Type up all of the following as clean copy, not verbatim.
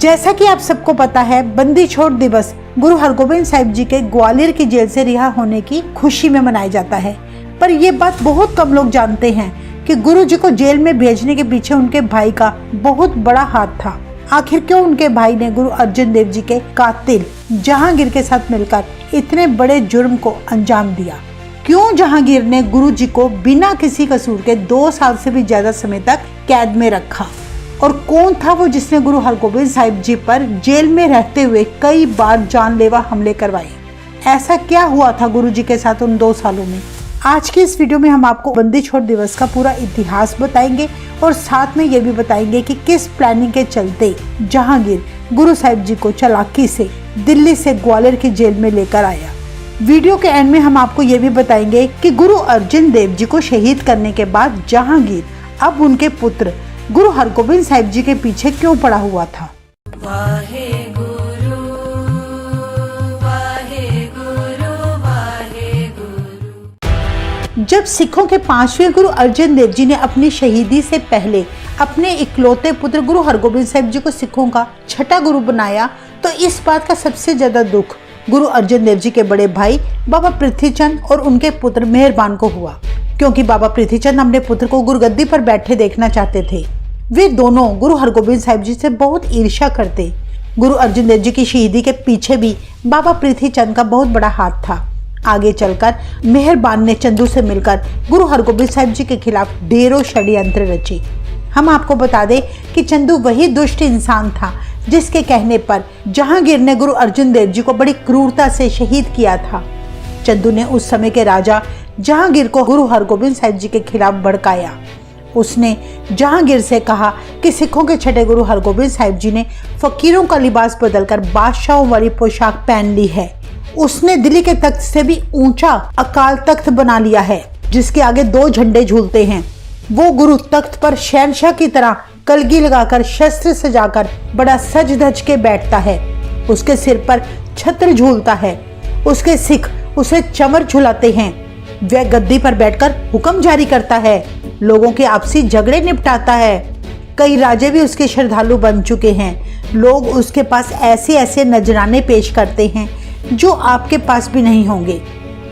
जैसा कि आप सबको पता है, बंदी छोड़ दिवस गुरु हरगोबिंद साहिब जी के ग्वालियर की जेल से रिहा होने की खुशी में मनाया जाता है। पर यह बात बहुत कम लोग जानते हैं कि गुरु जी को जेल में भेजने के पीछे उनके भाई का बहुत बड़ा हाथ था। आखिर क्यों उनके भाई ने गुरु अर्जन देव जी के कातिल जहांगीर के साथ मिलकर इतने बड़े जुर्म को अंजाम दिया? क्यों जहांगीर ने गुरु जी को बिना किसी कसूर के 2 साल से भी ज्यादा समय तक कैद में रखा? और कौन था वो जिसने गुरु हरगोबिंद साहिब जी पर जेल में रहते हुए कई बार जानलेवा हमले करवाए? ऐसा क्या हुआ था गुरु जी के साथ उन 2 सालों में? आज की इस वीडियो में हम आपको बंदी छोड़ दिवस का पूरा इतिहास बताएंगे और साथ में ये भी बताएंगे कि किस प्लानिंग के चलते जहांगीर गुरु साहिब जी को चालाकी से दिल्ली से ग्वालियर की जेल में लेकर आया। वीडियो के एंड में हम आपको ये भी बताएंगे कि गुरु अर्जन देव जी को शहीद करने के बाद जहांगीर अब उनके पुत्र गुरु हरगोबिंद साहिब जी के पीछे क्यों पड़ा हुआ था। वाहे गुरु, वाहे गुरु, वाहे गुरु। जब सिखों के 5वें गुरु अर्जन देव जी ने अपनी शहीदी से पहले अपने इकलौते पुत्र गुरु हरगोबिंद साहिब जी को सिखों का 6ठा गुरु बनाया, तो इस बात का सबसे ज्यादा दुख गुरु अर्जन देव जी के बड़े भाई बाबा पृथ्वीचंद और उनके पुत्र मेहरबान को हुआ, क्योंकि बाबा पृथ्वीचंद अपने पुत्र को गुरुगद्दी पर बैठे देखना चाहते थे। वे दोनों गुरु हरगोबिंद साहिब जी से बहुत ईर्ष्या करते। गुरु अर्जन देव जी की शहीदी के पीछे भी बाबा पृथ्वीचंद का बहुत बड़ा हाथ था। आगे चलकर मेहरबान ने चंदू से मिलकर गुरु हरगोबिंद साहिब जी के खिलाफ ढेरों षड्यंत्र रचे। हम आपको बता दें कि चंदू वही दुष्ट इंसान था जिसके कहने पर जहांगीर ने गुरु अर्जन देव जी को बड़ी क्रूरता से शहीद किया था। चंदू ने उस समय के राजा जहांगीर को गुरु हरगोबिंद साहिब जी के खिलाफ भड़काया। उसने जहांगीर से कहा कि सिखों के 6ठे गुरु हरगोबिंद साहिब जी ने फकीरों का लिबास बदलकर बादशाहों वाली पोशाक पहन ली है। उसने दिल्ली के तख्त से भी ऊंचा अकाल तख्त बना लिया है, जिसके आगे 2 झंडे झूलते हैं। वो गुरु तख्त पर शहंशाह की तरह कलगी लगाकर शस्त्र सजाकर बड़ा सज धज के बैठता है। उसके सिर पर छत्र झूलता है। उसके सिख उसे चमर झुलाते हैं। वह गद्दी पर बैठकर हुक्म जारी करता है, लोगों के आपसी झगड़े निपटाता है। कई राजे भी उसके श्रद्धालु बन चुके हैं। लोग उसके पास ऐसे ऐसे नजराने पेश करते हैं जो आपके पास भी नहीं होंगे।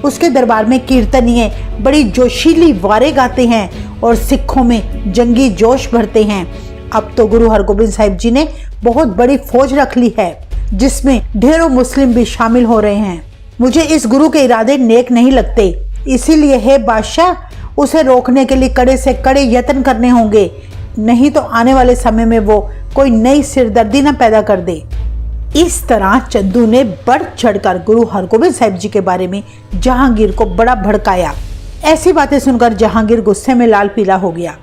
उसके दरबार में कीर्तनीय बड़ी जोशीली वारें गाते हैं और सिखों में जंगी जोश भरते हैं। अब तो गुरु हरगोबिंद साहिब जी ने बहुत बड़ी फौज रख ली है, जिसमें ढेरों मुस्लिम भी शामिल हो रहे हैं। मुझे इस गुरु के इरादे नेक नहीं लगते, इसीलिए हे बादशाह, उसे रोकने के लिए कड़े से कड़े यत्न करने होंगे, नहीं तो आने वाले समय में वो कोई नई सिरदर्दी न पैदा कर दे। इस तरह चंदू ने बढ़ चढ़कर गुरु हरगोबिंद साहिब जी के बारे में जहांगीर को बड़ा भड़काया। ऐसी बातें सुनकर जहांगीर गुस्से में लाल पीला हो गया।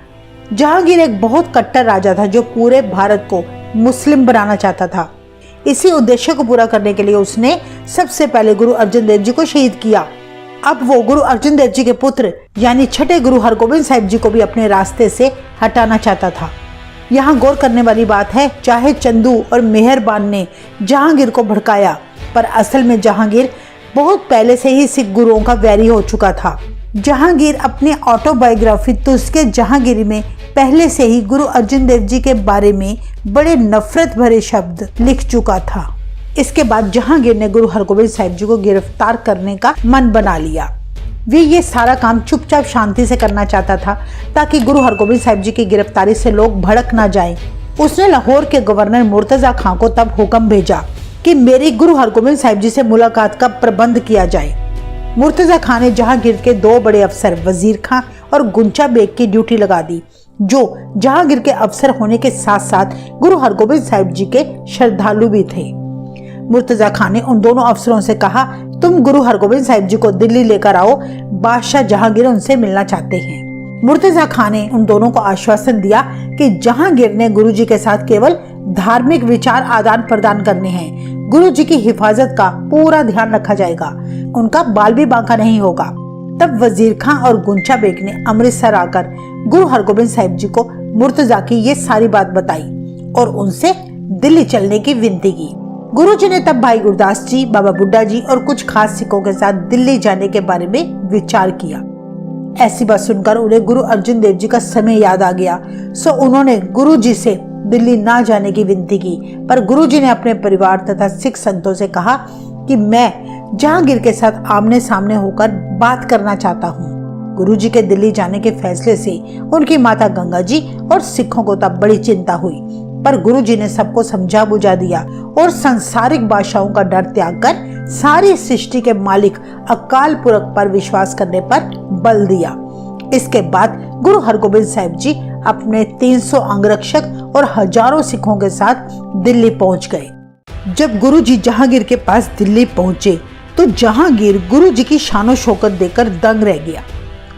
जहांगीर एक बहुत कट्टर राजा था जो पूरे भारत को मुस्लिम बनाना चाहता था। इसी उद्देश्य को पूरा करने के लिए उसने सबसे पहले गुरु अर्जन देव जी को शहीद किया। अब वो गुरु अर्जन देव जी के पुत्र यानी 6ठे गुरु हरगोबिंद साहिब जी को भी अपने रास्ते से हटाना चाहता था। यहाँ गौर करने वाली बात है, चाहे चंदू और मेहरबान ने जहांगीर को भड़काया, पर असल में जहांगीर बहुत पहले से ही सिख गुरुओं का वैरी हो चुका था। जहांगीर अपनी ऑटोबायोग्राफी तुस्के जहांगीरी में पहले से ही गुरु अर्जन देव जी के बारे में बड़े नफरत भरे शब्द लिख चुका था। इसके बाद जहांगीर ने गुरु हरगोबिंद साहिब जी को गिरफ्तार करने का मन बना लिया। वे ये सारा काम चुपचाप शांति से करना चाहता था, ताकि गुरु हरगोबिंद साहिब जी की गिरफ्तारी से लोग भड़क ना जाएं। उसने लाहौर के गवर्नर मुर्तजा खां को तब हुक्म भेजा कि मेरी गुरु हरगोबिंद साहिब जी से मुलाकात का प्रबंध किया जाए। मुर्तजा खां ने जहांगीर के 2 बड़े अफसर वजीर खां और गुंचा बेग की ड्यूटी लगा दी, जो जहांगीर के अफसर होने के साथ साथ गुरु हरगोबिंद साहिब जी के श्रद्धालु भी थे। मुर्तजा खां ने उन दोनों अफसरों से कहा, तुम गुरु हरगोबिंद साहिब जी को दिल्ली लेकर आओ, बादशाह जहांगीर उनसे मिलना चाहते हैं। मुर्तजा खां ने उन दोनों को आश्वासन दिया कि जहांगीर ने गुरु जी के साथ केवल धार्मिक विचार आदान प्रदान करने हैं। गुरु जी की हिफाजत का पूरा ध्यान रखा जाएगा, उनका बाल भी बांका नहीं होगा। तब वजीर खां और गुंचा बेग ने अमृतसर आकर गुरु हरगोबिंद साहिब जी को मुर्तजा की ये सारी बात बताई और उनसे दिल्ली चलने की विनती की। गुरु जी ने तब भाई गुरदास जी, बाबा बुड्ढा जी और कुछ खास सिखों के साथ दिल्ली जाने के बारे में विचार किया। ऐसी बात सुनकर उन्हें गुरु अर्जन देव जी का समय याद आ गया। सो उन्होंने गुरु जी से दिल्ली ना जाने की विनती की, पर गुरुजी ने अपने परिवार तथा सिख संतों से कहा कि मैं जहांगीर के साथ आमने सामने होकर बात करना चाहता हूँ। गुरुजी के दिल्ली जाने के फैसले से उनकी माता गंगा जी और सिखों को तब बड़ी चिंता हुई, पर गुरुजी ने सबको समझा बुझा दिया और सांसारिक बादशाहों का डर त्याग कर सारी सृष्टि के मालिक अकाल पुरख पर विश्वास करने पर बल दिया। इसके बाद गुरु हरगोबिंद साहिब जी अपने 300 अंगरक्षक और हजारों सिखों के साथ दिल्ली पहुंच गए। जब गुरुजी जहांगीर के पास दिल्ली पहुंचे तो जहांगीर गुरुजी की शानो शौकत देखकर दंग रह गया।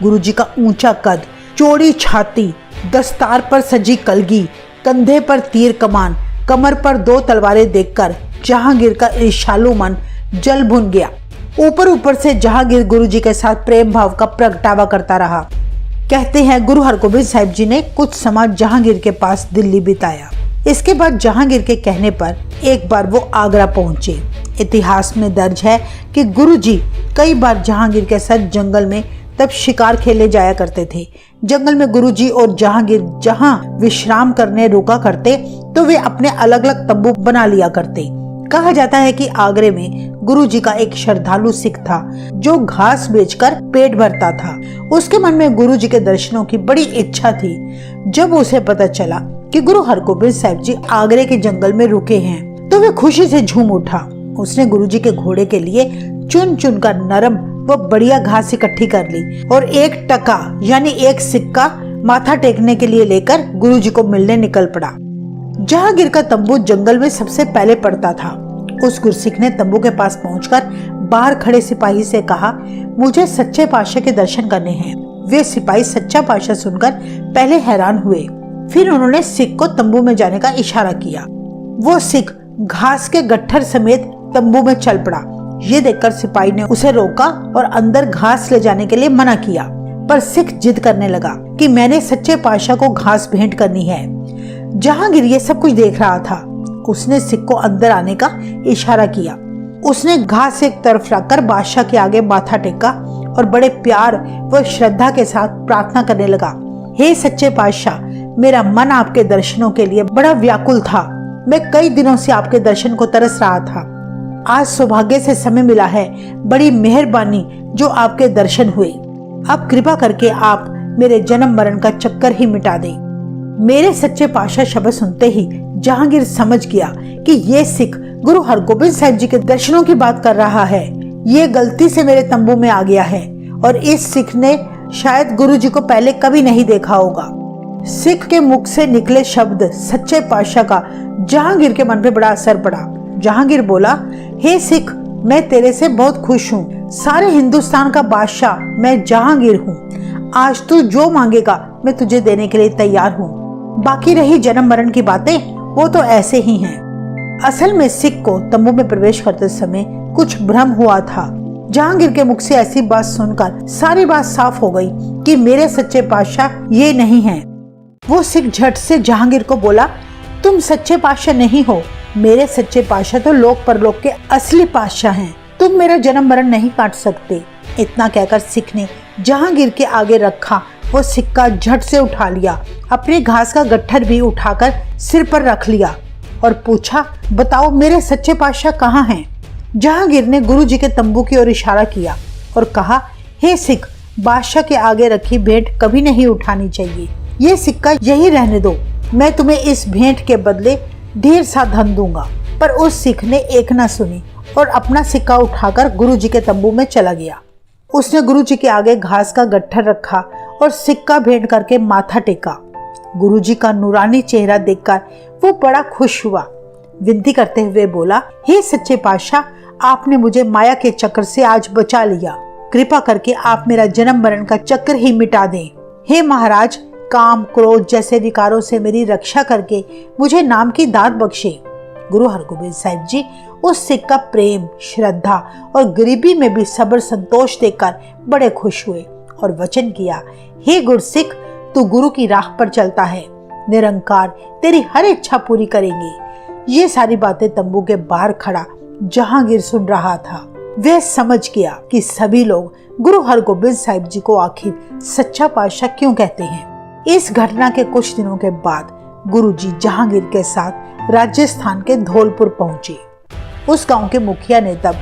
गुरुजी का ऊंचा कद, चौड़ी छाती, दस्तार पर सजी कलगी, कंधे पर तीर कमान, कमर पर 2 तलवारें देखकर जहांगीर का ईर्ष्यालु मन जल भुन गया। ऊपर से जहांगीर गुरुजी के साथ प्रेम भाव का प्रगटावा करता रहा। कहते हैं गुरु हरगोबिंद साहिब जी ने कुछ समय जहांगीर के पास दिल्ली बिताया। इसके बाद जहांगीर के कहने पर एक बार वो आगरा पहुंचे। इतिहास में दर्ज है कि गुरुजी कई बार जहांगीर के साथ जंगल में तब शिकार खेले जाया करते थे। जंगल में गुरुजी और जहांगीर जहां विश्राम करने रुका करते तो वे अपने अलग अलग तंबू बना लिया करते। कहा जाता है कि आगरे में गुरुजी का एक श्रद्धालु सिख था जो घास बेचकर पेट भरता था। उसके मन में गुरुजी के दर्शनों की बड़ी इच्छा थी। जब उसे पता चला कि गुरु हरगोबिंद साहिब जी आगरे के जंगल में रुके हैं तो वे खुशी से झूम उठा। उसने गुरुजी के घोड़े के लिए चुन चुन कर नरम व बढ़िया घास इकट्ठी कर ली और 1 टका यानी 1 सिक्का माथा टेकने के लिए लेकर गुरुजी को मिलने निकल पड़ा। जहांगीर का तंबू जंगल में सबसे पहले पड़ता था। उस गुरसिख ने तंबू के पास पहुंचकर बाहर खड़े सिपाही से कहा, मुझे सच्चे पातशाह के दर्शन करने हैं। वे सिपाही सच्चा पातशाह सुनकर पहले हैरान हुए, फिर उन्होंने सिख को तंबू में जाने का इशारा किया। वो सिख घास के गट्ठर समेत तंबू में चल पड़ा। ये देखकर सिपाही ने उसे रोका और अंदर घास ले जाने के लिए मना किया, पर सिख जिद करने लगा कि मैंने सच्चे पातशाह को घास भेंट करनी है। जहांगीर ये सब कुछ देख रहा था। उसने सिख को अंदर आने का इशारा किया। उसने घास एक तरफ रखकर बादशाह के आगे माथा टेका और बड़े प्यार व श्रद्धा के साथ प्रार्थना करने लगा, हे सच्चे पातशाह, मेरा मन आपके दर्शनों के लिए बड़ा व्याकुल था। मैं कई दिनों से आपके दर्शन को तरस रहा था। आज सौभाग्य से समय मिला है। बड़ी मेहरबानी जो आपके दर्शन हुए। अब कृपा करके आप मेरे जन्म मरण का चक्कर ही मिटा दें। मेरे सच्चे पातशाह शब्द सुनते ही जहांगीर समझ गया कि ये सिख गुरु हरगोबिंद साहिब जी के दर्शनों की बात कर रहा है। ये गलती से मेरे तंबू में आ गया है और इस सिख ने शायद गुरुजी को पहले कभी नहीं देखा होगा। सिख के मुख से निकले शब्द सच्चे पातशाह का जहांगीर के मन पे बड़ा असर पड़ा। जहांगीर बोला, हे सिख, मैं तेरे से बहुत खुश हूँ। सारे हिंदुस्तान का बादशाह मैं जहांगीर हूँ। आज तू जो मांगेगा मैं तुझे देने के लिए तैयार हूँ। बाकी रही जन्म मरण की बातें, वो तो ऐसे ही हैं। असल में सिख को तंबू में प्रवेश करते समय कुछ भ्रम हुआ था। जहांगीर के मुख से ऐसी बात सुनकर सारी बात साफ हो गई कि मेरे सच्चे पातशाह ये नहीं हैं। वो सिख झट से जहांगीर को बोला, तुम सच्चे पातशाह नहीं हो। मेरे सच्चे पातशाह तो लोक परलोक के असली पातशाह हैं। तुम मेरा जन्म मरण नहीं काट सकते। इतना कहकर सिख ने जहांगीर के आगे रखा वो सिक्का झट से उठा लिया, अपने घास का गट्ठर भी उठाकर सिर पर रख लिया और पूछा, बताओ मेरे सच्चे पातशाह कहाँ हैं? जहांगीर ने गुरुजी के तंबू की ओर इशारा किया और कहा, हे सिख, बादशाह के आगे रखी भेंट कभी नहीं उठानी चाहिए। ये सिक्का यही रहने दो। मैं तुम्हें इस भेंट के बदले ढेर सा धन दूंगा। पर उस सिख ने एक न सुनी और अपना सिक्का उठाकर गुरुजी के तंबू में चला गया। उसने गुरुजी के आगे घास का गट्ठर रखा और सिक्का भेंट करके माथा टेका। गुरुजी का नूरानी चेहरा देखकर वो बड़ा खुश हुआ। विनती करते हुए बोला, हे सच्चे पातशाह, आपने मुझे माया के चक्कर से आज बचा लिया। कृपा करके आप मेरा जन्म मरण का चक्कर ही मिटा दें। हे महाराज, काम क्रोध जैसे विकारों से मेरी रक्षा करके मुझे नाम की दात बख्शे। गुरु हरगोबिंद साहिब जी उस सिख का प्रेम, श्रद्धा और गरीबी में भी सब्र संतोष देखकर बड़े खुश हुए और वचन किया, हे गुरसिख, तू गुरु की राह पर चलता है। निरंकार तेरी हर इच्छा पूरी करेंगे। ये सारी बातें तंबू के बाहर खड़ा जहांगीर सुन रहा था। वह समझ गया कि सभी लोग गुरु हरगोबिंद साहिब जी को आखिर सच्चा पातशाह क्यों कहते हैं। इस घटना के कुछ दिनों के बाद गुरुजी जहांगीर के साथ राजस्थान के धौलपुर पहुंचे। उस गांव के मुखिया ने तब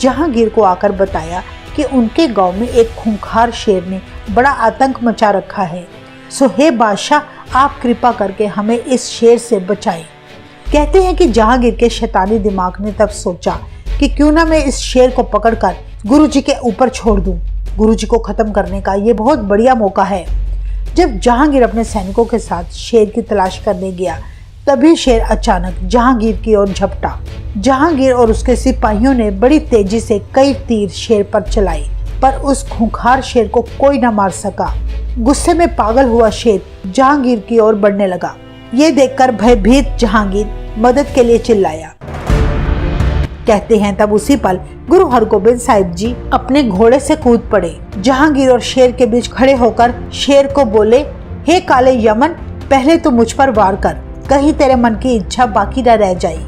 जहांगीर को आकर बताया कि उनके गांव में एक खूंखार शेर ने बड़ा आतंक मचा रखा है। सो हे बादशाह, आप कृपा करके हमें इस शेर से बचाएं। कहते हैं कि जहांगीर के शैतानी दिमाग ने तब सोचा कि क्यों ना मैं इस शेर को पकड़कर गुरुजी के ऊपर छोड़ दूं। गुरुजी को खत्म करने का ये बहुत बढ़िया मौका है। जब जहांगीर अपने सैनिकों के साथ शेर की तलाश करने गया, तभी शेर अचानक जहांगीर की ओर झपटा। जहांगीर और उसके सिपाहियों ने बड़ी तेजी से कई तीर शेर पर चलाए, पर उस खूंखार शेर को कोई न मार सका। गुस्से में पागल हुआ शेर जहांगीर की ओर बढ़ने लगा। ये देखकर भयभीत जहांगीर मदद के लिए चिल्लाया। कहते हैं तब उसी पल गुरु हरगोबिंद साहिब जी अपने घोड़े से कूद पड़े। जहांगीर और शेर के बीच खड़े होकर शेर को बोले, हे काले यमन, पहले तो मुझ पर वार कर, कहीं तेरे मन की इच्छा बाकी न रह जाए।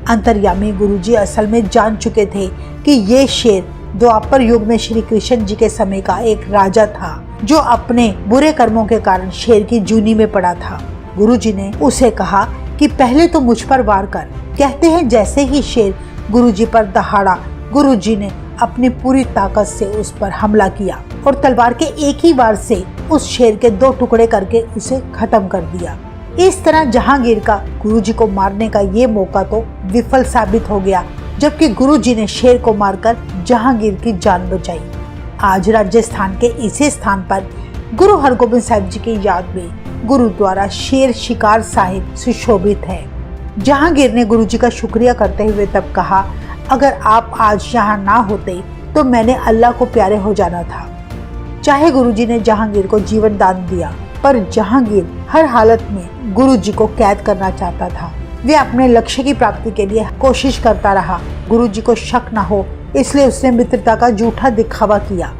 अंतर्यामी गुरुजी असल में जान चुके थे कि ये शेर द्वापर युग में श्री कृष्ण जी के समय का एक राजा था, जो अपने बुरे कर्मों के कारण शेर की जूनी में पड़ा था। गुरुजी ने उसे कहा कि पहले तो मुझ पर वार कर। कहते हैं जैसे ही शेर गुरुजी पर दहाड़ा, गुरुजी ने अपनी पूरी ताकत से उस पर हमला किया और तलवार के एक ही वार से उस शेर के 2 टुकड़े करके उसे खत्म कर दिया। इस तरह जहांगीर का गुरुजी को मारने का ये मौका तो विफल साबित हो गया, जबकि गुरुजी ने शेर को मारकर जहांगीर की जान बचाई। आज राजस्थान के इसी स्थान पर गुरु हरगोबिंद साहिब जी की याद में गुरुद्वारा शेर शिकार साहिब सुशोभित है। जहांगीर ने गुरुजी का शुक्रिया करते हुए तब कहा, अगर आप आज यहाँ ना होते तो मैंने अल्लाह को प्यारे हो जाना था। चाहे गुरुजी ने जहांगीर को जीवन दान दिया, पर जहांगीर हर हालत में गुरुजी को कैद करना चाहता था। वे अपने लक्ष्य की प्राप्ति के लिए कोशिश करता रहा। गुरुजी को शक न हो, इसलिए उसने मित्रता का झूठा दिखावा किया।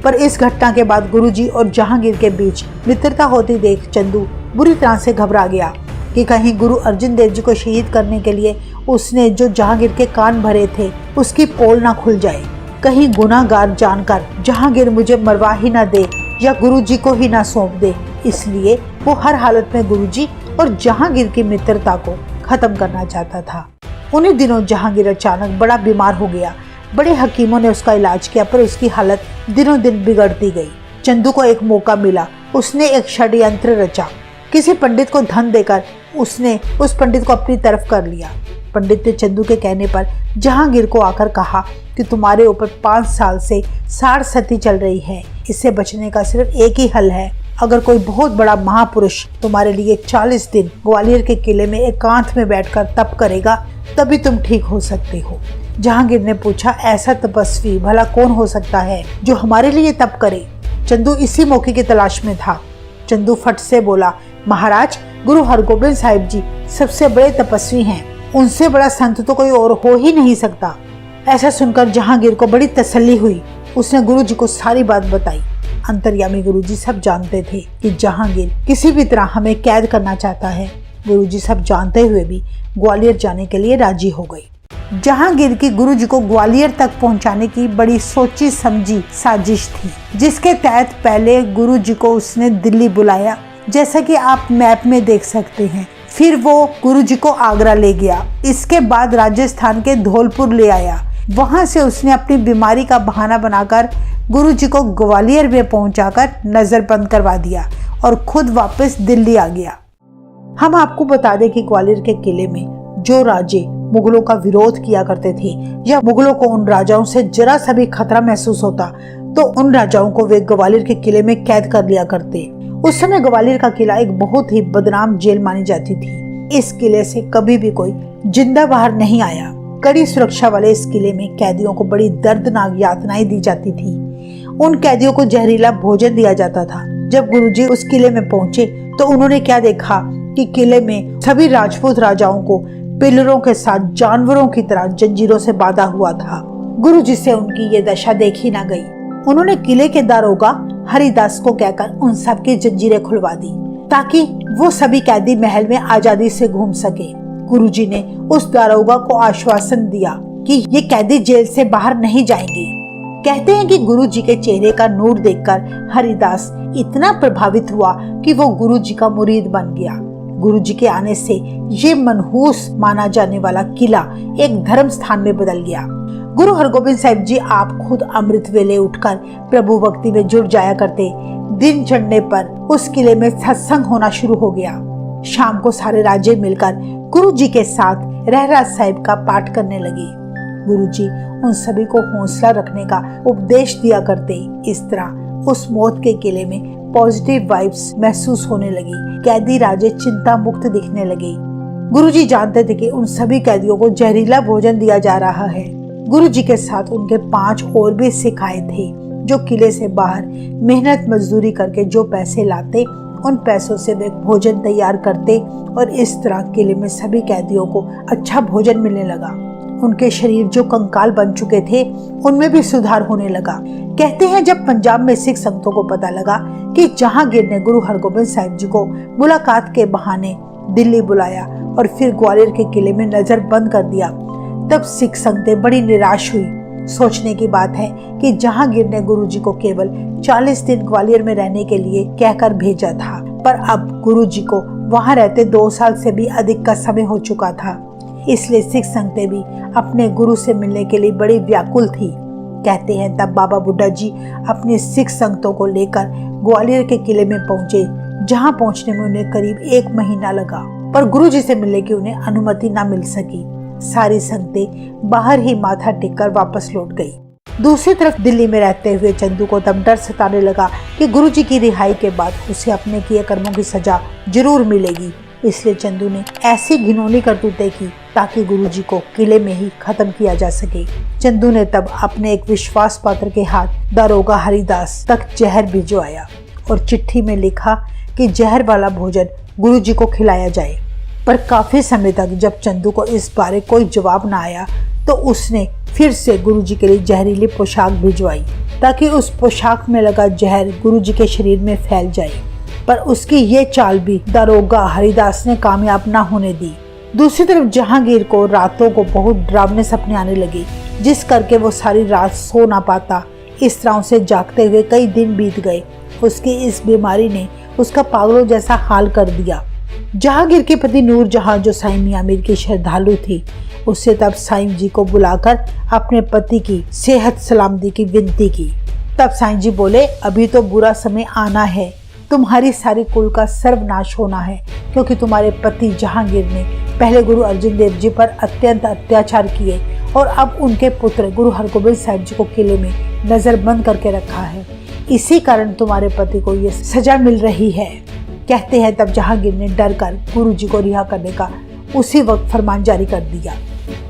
पर इस घटना के बाद गुरुजी और जहांगीर के बीच मित्रता होती देख चंदू बुरी तरह से घबरा गया कि कहीं गुरु अर्जन देव जी को शहीद करने के लिए उसने जो जहांगीर के कान भरे थे उसकी पोल ना खुल जाए। कहीं गुनाहगार जानकर जहांगीर मुझे मरवा ही ना दे या गुरुजी को ही ना सौंप दे। इसलिए वो हर हालत में गुरुजी और जहांगीर की मित्रता को खत्म करना चाहता था। उन्हीं दिनों जहांगीर अचानक बड़ा बीमार हो गया। बड़े हकीमों ने उसका इलाज किया, पर उसकी हालत दिनों दिन बिगड़ती गई। चंदू को एक मौका मिला। उसने एक षड्यंत्र रचा। किसी पंडित को धन देकर उसने उस पंडित को अपनी तरफ कर लिया। पंडित ने चंदू के कहने पर जहांगीर को आकर कहा कि तुम्हारे ऊपर 5 साल से साड़ सती चल रही है। इससे बचने का सिर्फ एक ही हल है। अगर कोई बहुत बड़ा महापुरुष तुम्हारे लिए 40 दिन ग्वालियर के किले में एकांत में बैठकर तप करेगा, तभी तुम ठीक हो सकते हो। जहांगीर ने पूछा, ऐसा तपस्वी भला कौन हो सकता है जो हमारे लिए तप करे? चंदू इसी मौके की तलाश में था। चंदू फट से बोला, महाराज, गुरु हरगोबिंद साहिब जी सबसे बड़े तपस्वी हैं। उनसे बड़ा संत तो कोई और हो ही नहीं सकता। ऐसा सुनकर जहांगीर को बड़ी तसल्ली हुई। उसने गुरुजी को सारी बात बताई। अंतर्यामी गुरुजी सब जानते थे कि जहांगीर किसी भी तरह हमें कैद करना चाहता है। गुरुजी सब जानते हुए भी ग्वालियर जाने के लिए राजी हो गई। जहांगीर की गुरुजी को ग्वालियर तक पहुंचाने की बड़ी सोची समझी साजिश थी, जिसके तहत पहले गुरुजी को उसने दिल्ली बुलाया, जैसा कि आप मैप में देख सकते हैं। फिर वो गुरुजी को आगरा ले गया। इसके बाद राजस्थान के धौलपुर ले आया। वहां से उसने अपनी बीमारी का बहाना बनाकर गुरुजी को ग्वालियर में पहुंचाकर नजरबंद करवा दिया और खुद वापस दिल्ली आ गया। हम आपको बता दें कि ग्वालियर के किले में जो राजे मुगलों का विरोध किया करते थे या मुगलों को उन राजाओं से जरा सा भी खतरा महसूस होता तो उन राजाओं को वे ग्वालियर के किले में कैद कर लिया करते। उस समय ग्वालियर का किला एक बहुत ही बदनाम जेल मानी जाती थी। इस किले से कभी भी कोई जिंदा बाहर नहीं आया। कड़ी सुरक्षा वाले इस किले में कैदियों को बड़ी दर्दनाक यातनाएं दी जाती थी। उन कैदियों को जहरीला भोजन दिया जाता था। जब गुरुजी उस किले में पहुंचे तो उन्होंने क्या देखा कि किले में सभी राजपूत राजाओं को पिलरों के साथ जानवरों की तरह जंजीरों से बांधा हुआ था। गुरुजी से उनकी ये दशा देखी ना गई। उन्होंने किले के दारोगा हरिदास को कहकर उन सब की जंजीरें खुलवा दी ताकि वो सभी कैदी महल में आजादी से घूम सके। गुरुजी ने उस दारोगा को आश्वासन दिया कि ये कैदी जेल से बाहर नहीं जाएंगे। कहते हैं कि गुरुजी के चेहरे का नूर देखकर हरिदास इतना प्रभावित हुआ कि वो गुरुजी का मुरीद बन गया। गुरु जी के आने से ये मनहूस माना जाने वाला किला एक धर्म स्थान में बदल गया। गुरु हरगोबिंद साहिब जी आप खुद अमृत वेले उठकर प्रभु भक्ति में जुड़ जाया करते। दिन चढ़ने पर उस किले में सत्संग होना शुरू हो गया। शाम को सारे राजे मिलकर गुरु जी के साथ रहरास साहिब का पाठ करने लगे। गुरु जी उन सभी को हौसला रखने का उपदेश दिया करते। इस तरह उस मौत के किले में पॉजिटिव वाइब्स महसूस होने लगी। कैदी राजे चिंता मुक्त दिखने लगे। गुरु जी जानते थे कि उन सभी कैदियों को जहरीला भोजन दिया जा रहा है। गुरु जी के साथ उनके 5 और भी सिख आए थे जो किले से बाहर मेहनत मजदूरी करके जो पैसे लाते उन पैसों से वे भोजन तैयार करते और इस तरह किले में सभी कैदियों को अच्छा भोजन मिलने लगा। उनके शरीर जो कंकाल बन चुके थे उनमें भी सुधार होने लगा। कहते हैं जब पंजाब में सिख संतों को पता लगा कि जहांगीर ने गुरु हरगोबिंद साहिब जी को मुलाकात के बहाने दिल्ली बुलाया और फिर ग्वालियर के किले में नजर बंद कर दिया, तब सिख संगतें बड़ी निराश हुई। सोचने की बात है कि जहांगीर ने गुरु जी को केवल 40 दिन ग्वालियर में रहने के लिए कहकर भेजा था, पर अब गुरु जी को वहां रहते 2 साल से भी अधिक का समय हो चुका था। इसलिए सिख संगतें भी अपने गुरु से मिलने के लिए बड़ी व्याकुल थी। कहते हैं तब बाबा बुड्ढा जी अपने सिख संगतों को लेकर ग्वालियर के किले में पहुंचे, जहां पहुंचने में उन्हें करीब 1 महीना लगा, पर गुरु जी से मिलने की उन्हें अनुमति न मिल सकी। सारी संगतें बाहर ही माथा टेककर वापस लौट गई। दूसरी तरफ दिल्ली में रहते हुए चंदू को तब डर सताने लगा कि गुरु जी की रिहाई के बाद उसे अपने किए कर्मों की सजा जरूर मिलेगी। इसलिए चंदू ने ऐसी घिनौनी करतूतें की ताकि गुरु जी को किले में ही खत्म किया जा सके। चंदू ने तब अपने एक विश्वास पात्र के हाथ दारोगा हरिदास तक जहर भिजवाया और चिट्ठी में लिखा कि जहर वाला भोजन गुरु जी को खिलाया जाए। पर काफी समय तक जब चंदू को इस बारे कोई जवाब न आया तो उसने फिर से गुरु जी के लिए जहरीली पोशाक भिजवाई ताकि उस पोशाक में लगा जहर गुरु जी के शरीर में फैल जाए। पर उसकी ये चाल भी दारोगा हरिदास ने कामयाब न होने दी। दूसरी तरफ जहांगीर को रातों को बहुत डरावने सपने आने लगे, जिस करके वो सारी रात सो ना पाता। इस तरह उसे जागते हुए कई दिन बीत गए। उसकी इस बीमारी ने उसका पागलों जैसा हाल कर दिया। जहांगीर के पति नूरजहां जो साईं मियां मीर की श्रद्धालु थी, उससे तब साईं जी को बुलाकर अपने पति की सेहत सलामती की विनती की। तब साईं जी बोले, अभी तो बुरा समय आना है, तुम्हारी सारी कुल का सर्वनाश होना है, क्योंकि तुम्हारे पति जहांगीर ने पहले गुरु अर्जन देव जी पर अत्यंत अत्याचार किए और अब उनके पुत्र गुरु हरगोबिंद साहिब जी को किले में नजरबंद करके रखा है। इसी कारण तुम्हारे पति को ये सजा मिल रही है। कहते हैं तब जहांगीर ने डर कर गुरु जी को रिहा करने का उसी वक्त फरमान जारी कर दिया।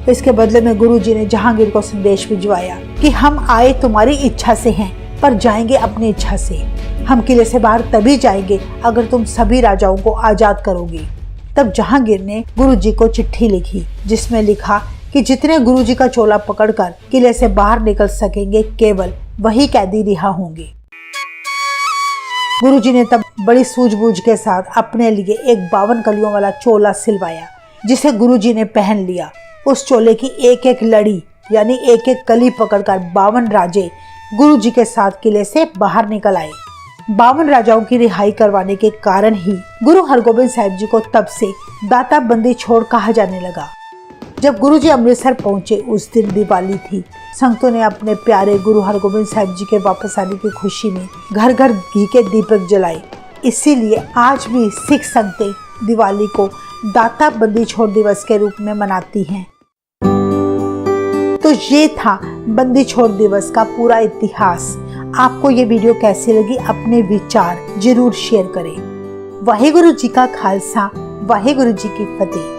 इसके बदले में गुरु जी ने जहांगीर को संदेश भिजवाया कि हम आए तुम्हारी इच्छा से हैं, पर जाएंगे अपनी इच्छा से। हम किले से बाहर तभी जाएंगे अगर तुम सभी राजाओं को आजाद करोगे। तब जहांगीर ने गुरु जी को चिट्ठी लिखी, जिसमें लिखा कि जितने गुरु जी का चोला पकड़कर किले से बाहर निकल सकेंगे, केवल वही कैदी रिहा होंगे। गुरु जी ने तब बड़ी सूझबूझ के साथ अपने लिए एक 52 कलियों वाला चोला सिलवाया, जिसे गुरु जी ने पहन लिया। उस चोले की एक एक लड़ी यानी एक एक कली पकड़कर 52 राजे गुरु जी के साथ किले से बाहर निकल आए। 52 राजाओं की रिहाई करवाने के कारण ही गुरु हरगोबिंद साहिब जी को तब से दाता बंदी छोड़ कहा जाने लगा। जब गुरु जी अमृतसर पहुंचे उस दिन दिवाली थी। संगतों ने अपने प्यारे गुरु हरगोबिंद साहिब जी के वापस आने की खुशी में घर घर घी के दीपक जलाए। इसीलिए आज भी सिख संगतें दिवाली को दाता बंदी छोड़ दिवस के रूप में मनाती हैं। तो ये था बंदी छोड़ दिवस का पूरा इतिहास। आपको ये वीडियो कैसी लगी, अपने विचार जरूर शेयर करें। वाहेगुरु जी का खालसा, वाहेगुरु जी की फतेह।